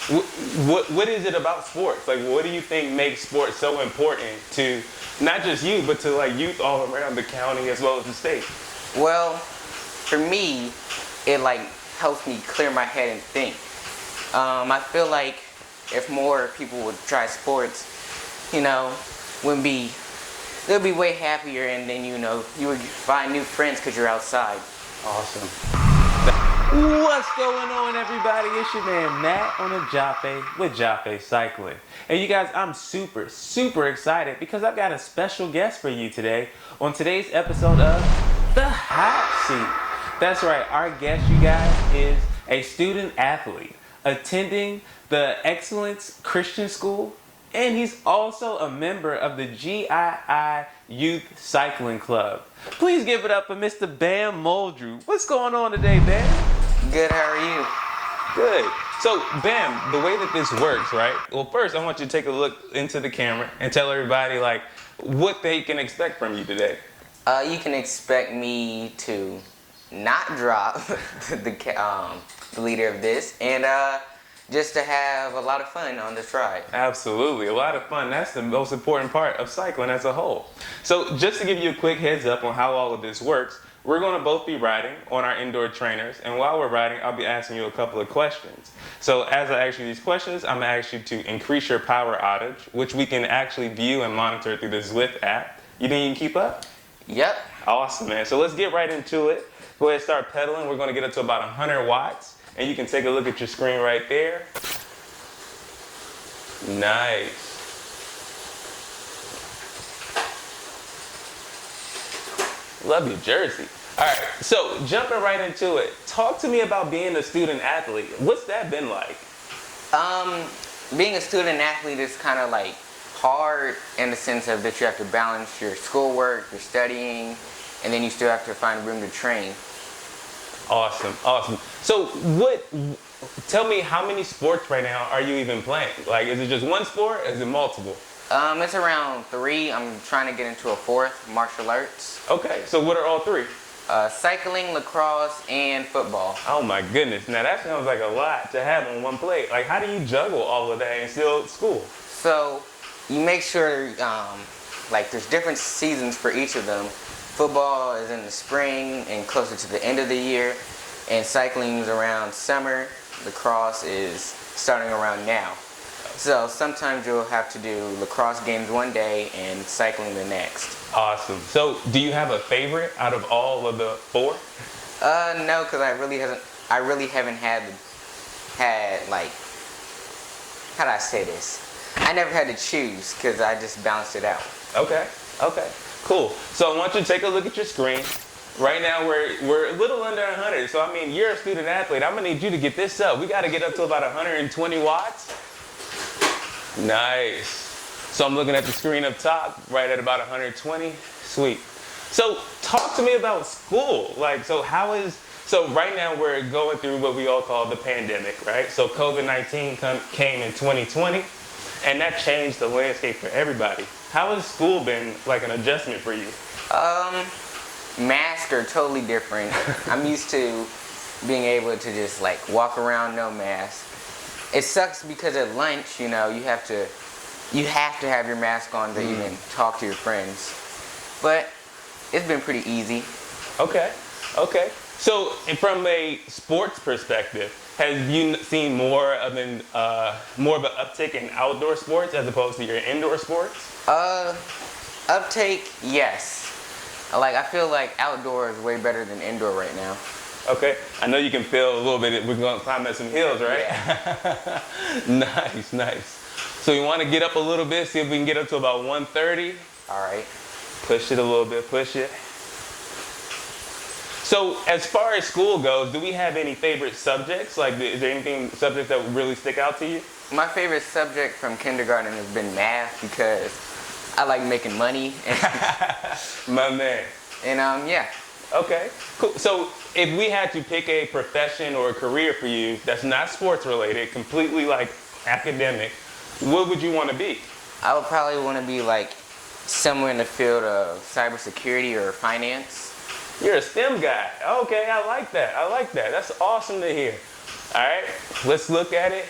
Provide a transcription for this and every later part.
What is it about sports? Like, what do you think makes sports so important to not just you, but to like youth all around the county as well as the state? Well, for me, it like helps me clear my head and think. I feel like if more people would try sports, you know, would be they'll be way happier, and then you would find new friends because you're outside. Awesome. What's going on, everybody? It's your man Matt on a Jaffe with Jaffe Cycling. And you guys, I'm super excited because I've got a special guest for you today on today's episode of The Hot Seat. That's right, our guest, you guys, is a student athlete attending the Excellence Christian School, and he's also a member of the GII Youth Cycling Club. Please give it up for Mr. Bam Muldrew. What's going on today, Bam? Good, how are you? Good. So, Bam, the way that this works, right? Well, first, I want you to take a look into the camera and tell everybody, like, what they can expect from you today. You can expect me to not drop the leader of this, and just to have a lot of fun on this ride. Absolutely, a lot of fun. That's the most important part of cycling as a whole. So just to give you a quick heads up on how all of this works, we're going to both be riding on our indoor trainers, and while we're riding, I'll be asking you a couple of questions. So as I ask you these questions, I'm going to ask you to increase your power outage, which we can actually view and monitor through the Zwift app. You think you can keep up? Yep. Awesome, man. So let's get right into it. Go ahead and start pedaling. We're going to get up to about 100 watts. And you can take a look at your screen right there. Nice. Love your jersey. All right, so jumping right into it. Talk to me about being a student athlete. What's that been like? Being a student athlete is kind of like hard in the sense of that you have to balance your schoolwork, your studying, and then you still have to find room to train. Awesome. So tell me, how many sports right now are you even playing? Like, is it just one sport or is it multiple? It's around 3. I'm trying to get into a 4th, martial arts. Okay, so what are all 3? Cycling, lacrosse, and football. Oh my goodness, now that sounds like a lot to have on one plate. Like, how do you juggle all of that and still school? So, you make sure, like, there's different seasons for each of them. Football is in the spring and closer to the end of the year, and cycling is around summer. Lacrosse is starting around now. So sometimes you'll have to do lacrosse games one day and cycling the next. Awesome. So do you have a favorite out of all of the 4? No, because I really haven't had like, how do I say this? I never had to choose because I just balanced it out. Okay. Cool. So I want you to take a look at your screen. Right now we're a little under 100. So I mean, you're a student athlete. I'm gonna need you to get this up. We got to get up to about 120 watts. Nice. So I'm looking at the screen up top, right at about 120. Sweet. So talk to me about school. Like, so right now we're going through what we all call the pandemic, right? So COVID-19 came in 2020, and that changed the landscape for everybody. How has school been like an adjustment for you? Masks are totally different. I'm used to being able to just like walk around no mask. It sucks because at lunch, you have to have your mask on to even talk to your friends. But it's been pretty easy. Okay. So from a sports perspective, have you seen more of an uptick in outdoor sports as opposed to your indoor sports? Uptake, yes. Like, I feel like outdoor is way better than indoor right now. Okay, I know you can feel a little bit. We're going to climb at some hills, right? Yeah. Nice. So you want to get up a little bit, see if we can get up to about 130. All right. Push it a little bit, push it. So as far as school goes, do we have any favorite subjects? Like, is there anything subjects that would really stick out to you? My favorite subject from kindergarten has been math because I like making money. My man. And yeah. Okay, cool. So if we had to pick a profession or a career for you that's not sports related, completely like academic, what would you want to be? I would probably want to be like somewhere in the field of cybersecurity or finance. You're a STEM guy. Okay, I like that. That's awesome to hear. All right, let's look at it.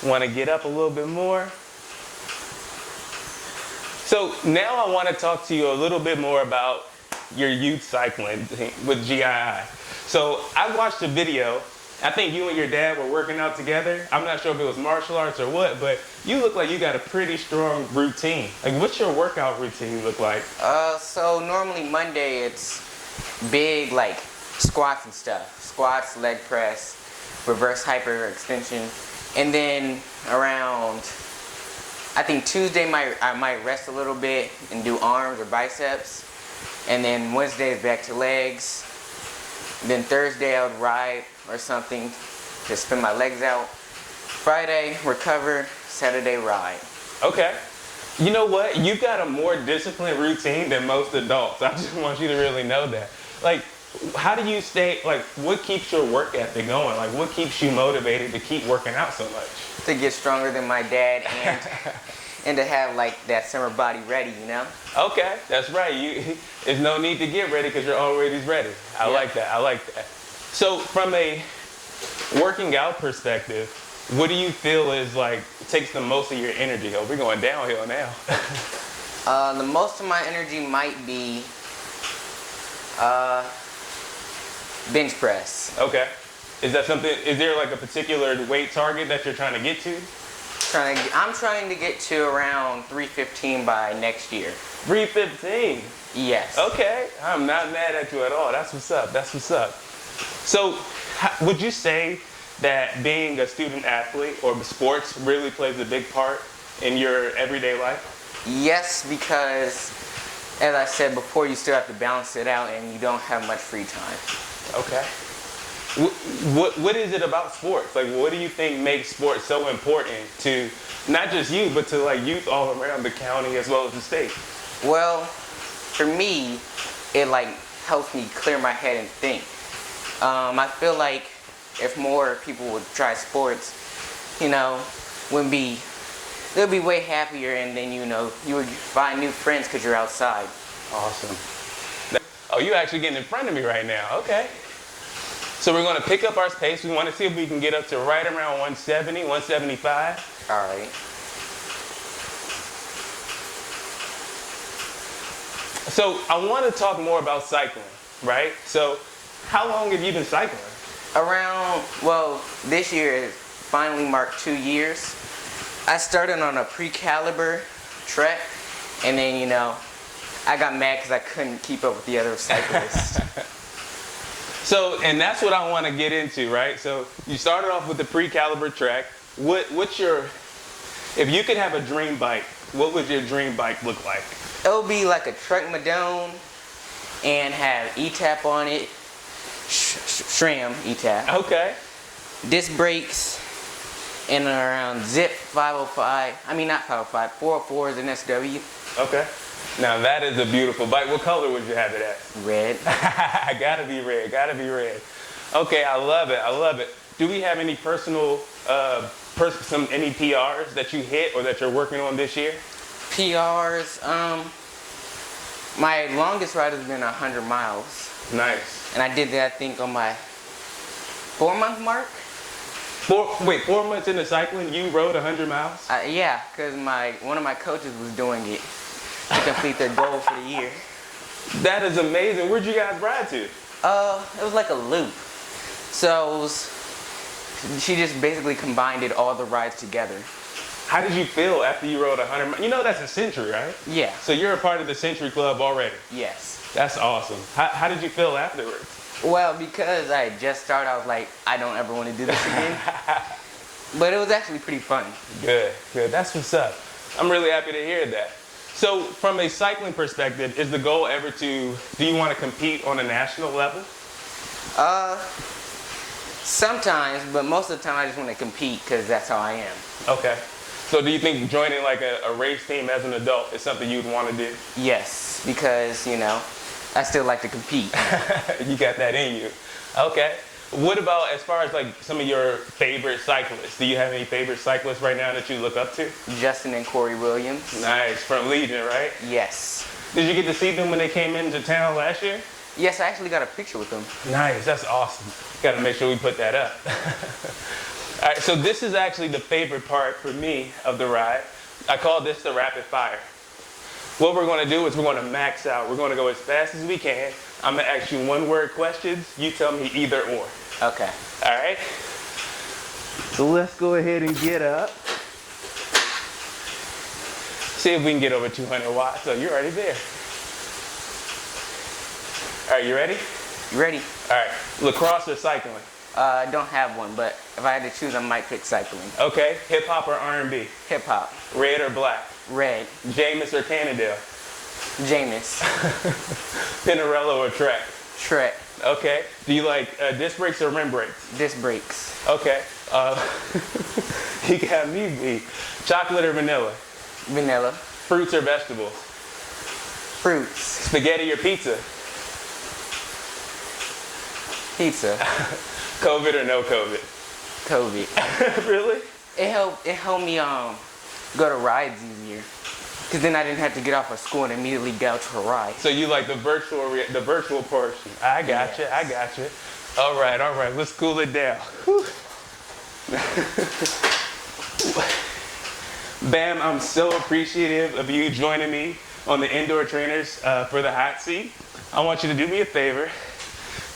Want to get up a little bit more. So now I want to talk to you a little bit more about your youth cycling with GII. So I watched a video. I think you and your dad were working out together. I'm not sure if it was martial arts or what, but you look like you got a pretty strong routine. Like, what's your workout routine look like? So normally Monday it's big like squats and stuff. Squats, leg press, reverse hyper extension. And then around, I think Tuesday I might rest a little bit and do arms or biceps. And then Wednesday is back to legs. Then Thursday I would ride or something to spin my legs out. Friday, recover. Saturday, ride. Okay. You know what? You've got a more disciplined routine than most adults. I just want you to really know that. Like, how do you stay, like, what keeps your work ethic going? Like, what keeps you motivated to keep working out so much? To get stronger than my dad and to have, like, that summer body ready, you know? Okay, that's right. There's no need to get ready because you're already ready. I like that. I like that. So from a working out perspective, what do you feel is like takes the most of your energy? Oh, we're going downhill now. The most of my energy might be bench press. Okay. Is that something, is there like a particular weight target that you're trying to get to? I'm trying to get to around 315 by next year. 315? Yes. Okay, I'm not mad at you at all. That's what's up, that's what's up. So, would you say that being a student athlete or sports really plays a big part in your everyday life? Yes, because as I said before, you still have to balance it out and you don't have much free time. Okay. What is it about sports? Like, what do you think makes sports so important to not just you, but to like youth all around the county as well as the state? Well, for me, it like helps me clear my head and think. I feel like if more people would try sports, you know, they'll be way happier, and then you would find new friends because you're outside. Awesome. Oh, you're actually getting in front of me right now. Okay. So we're going to pick up our pace. We want to see if we can get up to right around 170, 175. All right. So I want to talk more about cycling, right? So how long have you been cycling? This year finally marked 2 years. I started on a pre-caliber trek, and then, I got mad because I couldn't keep up with the other cyclists. So, and that's what I want to get into, right? So you started off with the pre-caliber trek. If you could have a dream bike, what would your dream bike look like? It would be like a Trek Madone and have E-tap on it, SRAM E-tap. Okay. Disc brakes and around Zip 505. I mean, not 505, 404s and SW. Okay. Now that is a beautiful bike. What color would you have it at? Red. Gotta be red, gotta be red. Okay, I love it, I love it. Do we have any personal, any PRs that you hit or that you're working on this year? PRs, my longest ride has been 100 miles. Nice. And I did that, I think, on my 4-month mark. 4 months into cycling, you rode 100 miles? Yeah, because one of my coaches was doing it to complete their goal for the year. That is amazing. Where'd you guys ride to? It was like a loop. So she just basically combined all the rides together. How did you feel after you rode 100 miles? You know that's a century, right? Yeah. So you're a part of the Century Club already? Yes. That's awesome. How did you feel afterwards? Well, because I had just started, I was like, I don't ever want to do this again. But it was actually pretty fun. Good, good. That's what's up. I'm really happy to hear that. So from a cycling perspective, is the goal ever do you want to compete on a national level? Sometimes, but most of the time I just want to compete because that's how I am. Okay. So do you think joining like a race team as an adult is something you'd want to do? Yes, because, I still like to compete. You got that in you. Okay. What about as far as like some of your favorite cyclists? Do you have any favorite cyclists right now that you look up to? Justin and Corey Williams. Nice, from Legion, right? Yes. Did you get to see them when they came into town last year? Yes, I actually got a picture with them. Nice, that's awesome. Got to make sure we put that up. All right, so this is actually the favorite part for me of the ride. I call this the rapid fire. What we're gonna do is we're gonna max out. We're gonna go as fast as we can. I'm gonna ask you one-word questions. You tell me either or. Okay. All right? So let's go ahead and get up. See if we can get over 200 watts. So you're already there. All right, you ready? You ready? All right, lacrosse or cycling? I don't have one, but if I had to choose, I might pick cycling. Okay, hip hop or R&B? Hip hop. Red or black? Red. Jameis or Cannondale? Jameis. Pinarello or Trek? Trek. Okay. Do you like disc brakes or rim brakes? Disc brakes. Okay. You got me beat. Chocolate or vanilla? Vanilla. Fruits or vegetables? Fruits. Spaghetti or pizza? Pizza. COVID or no COVID? COVID. Really? It helped me go to rides easier. Cause then I didn't have to get off of school and immediately get out to a ride. So you like the virtual portion. I got you. I got you. All right. Let's cool it down. Whew. Bam, I'm so appreciative of you joining me on the Indoor Trainers for the hot seat. I want you to do me a favor.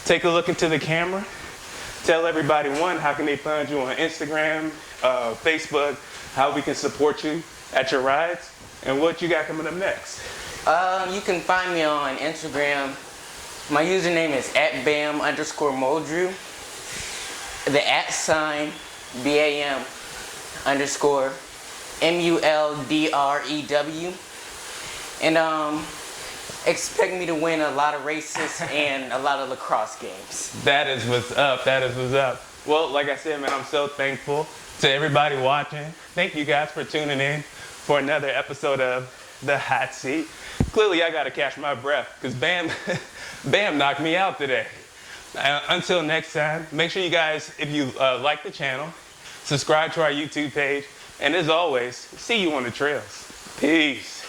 Take a look into the camera. Tell everybody, one, how can they find you on Instagram, Facebook, how we can support you at your rides, and what you got coming up next. You can find me on Instagram. My username is @BAM_Muldrew. The @ BAM_MULDREW. And expect me to win a lot of races and a lot of lacrosse games. That is what's up. That is what's up. Well, like I said, man, I'm so thankful to everybody watching. Thank you guys for tuning in for another episode of The Hot Seat. Clearly, I got to catch my breath because Bam knocked me out today. Until next time, make sure you guys, if you like the channel, subscribe to our YouTube page, and as always, see you on the trails. Peace.